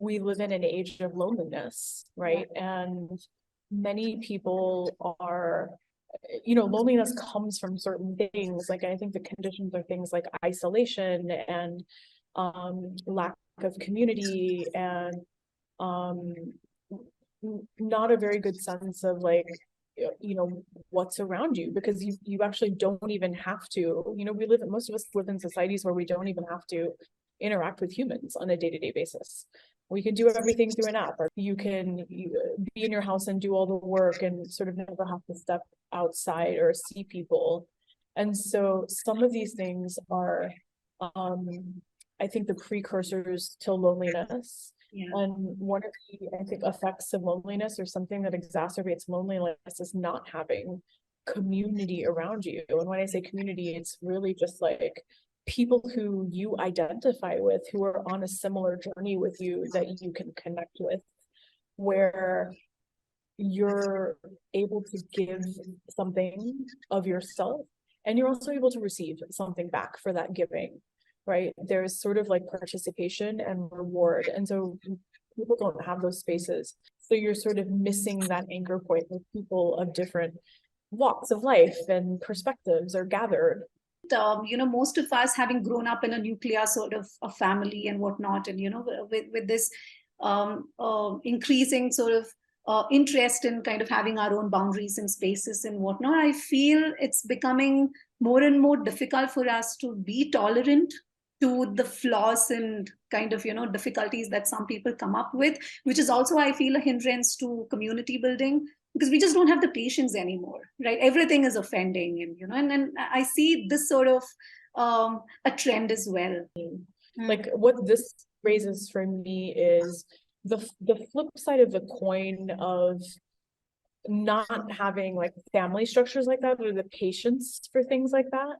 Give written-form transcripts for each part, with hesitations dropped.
we live in an age of loneliness, right? And many people are, loneliness comes from certain things. Like, I think the conditions are things like isolation and lack of community and not a very good sense of like, what's around you, because you actually don't even have to, most of us live in societies where we don't even have to interact with humans on a day-to-day basis. We can do everything through an app, or you can be in your house and do all the work and sort of never have to step outside or see people. And so some of these things are, I think, the precursors to loneliness. Yeah. And one of the, I think, effects of loneliness, or something that exacerbates loneliness, is not having community around you. And when I say community, it's really just like people who you identify with, who are on a similar journey with you, that you can connect with, where you're able to give something of yourself and you're also able to receive something back for that giving, right? There's sort of like participation and reward. And so people don't have those spaces. So you're sort of missing that anchor point with people of different walks of life and perspectives are gathered. Most of us, having grown up in a nuclear sort of a family and whatnot, and with this increasing sort of interest in kind of having our own boundaries and spaces and whatnot, I feel it's becoming more and more difficult for us to be tolerant to the flaws and kind of difficulties that some people come up with, which is also, I feel, a hindrance to community building, because we just don't have the patience anymore, right? Everything is offending, and I see this sort of a trend as well. Like, what this raises for me is the flip side of the coin of not having like family structures like that, or the patience for things like that,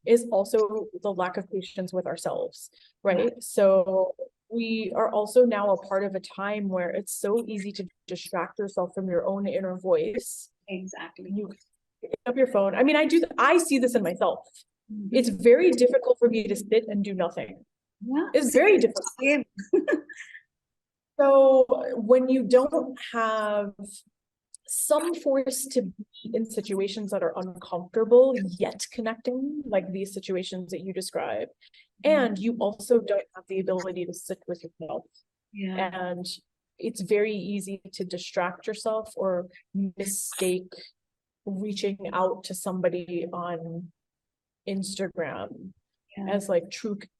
is also the lack of patience with ourselves, right? So we are also now a part of a time where it's so easy to distract yourself from your own inner voice. Exactly. You pick up your phone. I mean, I see this in myself. It's very difficult for me to sit and do nothing. Yeah, it's very difficult. So when you don't have some force to be in situations that are uncomfortable yet connecting, like these situations that you describe, and you also don't have the ability to sit with yourself, and it's very easy to distract yourself or mistake reaching out to somebody on Instagram as like true connection.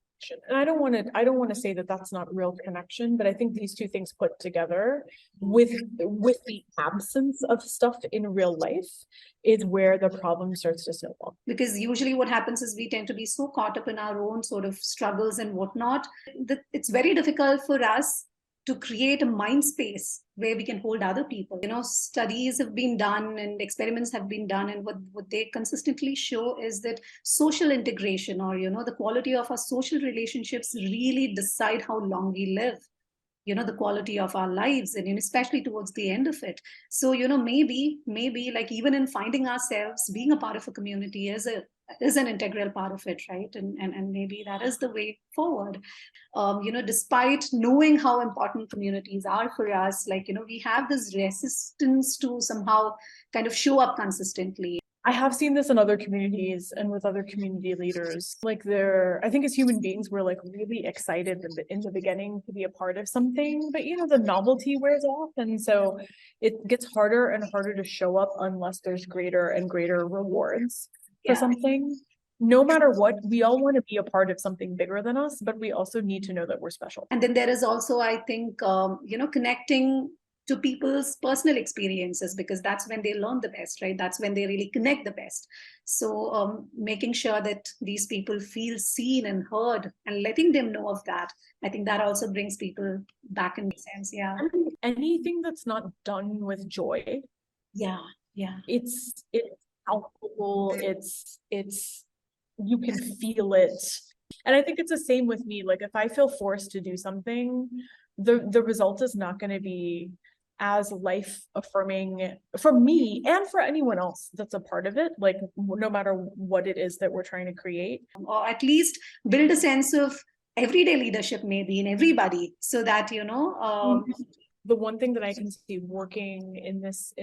And I don't want to say that that's not real connection, but I think these two things put together with the absence of stuff in real life is where the problem starts to snowball. Because usually what happens is we tend to be so caught up in our own sort of struggles and whatnot that it's very difficult for us to create a mind space where we can hold other people. Studies have been done and experiments have been done, and what they consistently show is that social integration, or the quality of our social relationships, really decide how long we live, the quality of our lives, and especially towards the end of it. So maybe like, even in finding ourselves, being a part of a community is an integral part of it, right? And maybe that is the way forward. Despite knowing how important communities are for us, like, we have this resistance to somehow kind of show up consistently. I have seen this in other communities and with other community leaders. Like, I think as human beings, we're like really excited in the beginning to be a part of something, but the novelty wears off. And so it gets harder and harder to show up unless there's greater and greater rewards for something. No matter what, we all want to be a part of something bigger than us, but we also need to know that we're special. And then there is also, I think, connecting to people's personal experiences, because that's when they learn the best, right? That's when they really connect the best. So making sure that these people feel seen and heard and letting them know of that, I think that also brings people back in a sense. Yeah. Anything that's not done with joy. Yeah. It's palpable. It's you can feel it. And I think it's the same with me. Like, if I feel forced to do something, the result is not going to be as life affirming for me and for anyone else that's a part of it, like no matter what it is that we're trying to create. Or at least build a sense of everyday leadership maybe in everybody, so that, the one thing that I can see working in this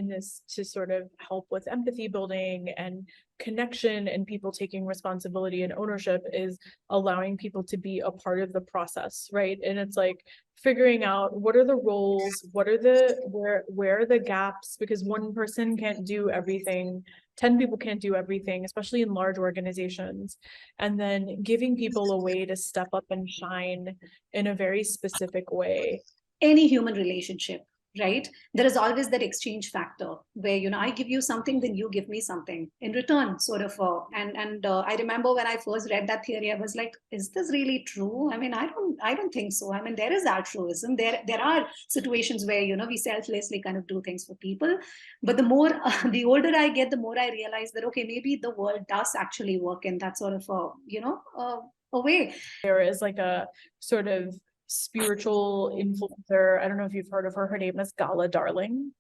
to sort of help with empathy building and connection and people taking responsibility and ownership is allowing people to be a part of the process, right? And it's like figuring out what are the roles, what are where are the gaps, because one person can't do everything, 10 people can't do everything, especially in large organizations, and then giving people a way to step up and shine in a very specific way. any human relationship, right? There is always that exchange factor where, I give you something, then you give me something in return, sort of. And I remember when I first read that theory, I was like, is this really true? I mean, I don't think so. I mean, there is altruism. There are situations where, we selflessly kind of do things for people. But the more, the older I get, the more I realize that, okay, maybe the world does actually work in that sort of, a way. There is like a sort of spiritual influencer. I don't know if you've heard of her. Her name is Gala Darling.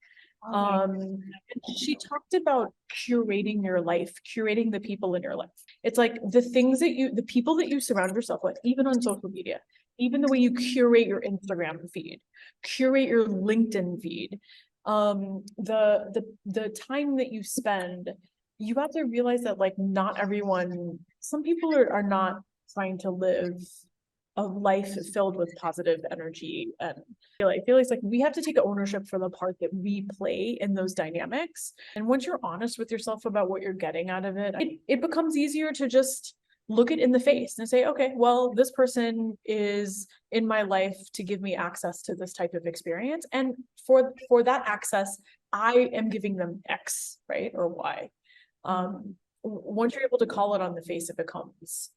She talked about curating your life, curating the people in your life. It's like the people that you surround yourself with, even on social media, even the way you curate your Instagram feed, curate your LinkedIn feed, the time that you spend, you have to realize that like not everyone, some people are not trying to live a life filled with positive energy. And I feel like we have to take ownership for the part that we play in those dynamics. And once you're honest with yourself about what you're getting out of it becomes easier to just look it in the face and say, okay, well, this person is in my life to give me access to this type of experience. And for that access, I am giving them X, right? Or Y. Once you're able to call it on the face, it becomes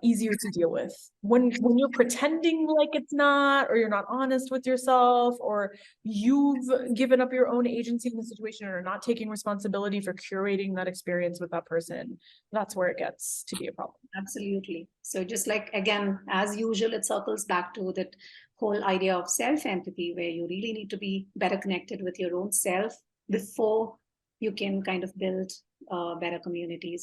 easier to deal with. When you're pretending like it's not, or you're not honest with yourself, or you've given up your own agency in the situation or not taking responsibility for curating that experience with that person, that's where it gets to be a problem. Absolutely. So just like, again, as usual, it circles back to that whole idea of self-empathy, where you really need to be better connected with your own self before you can kind of build better communities.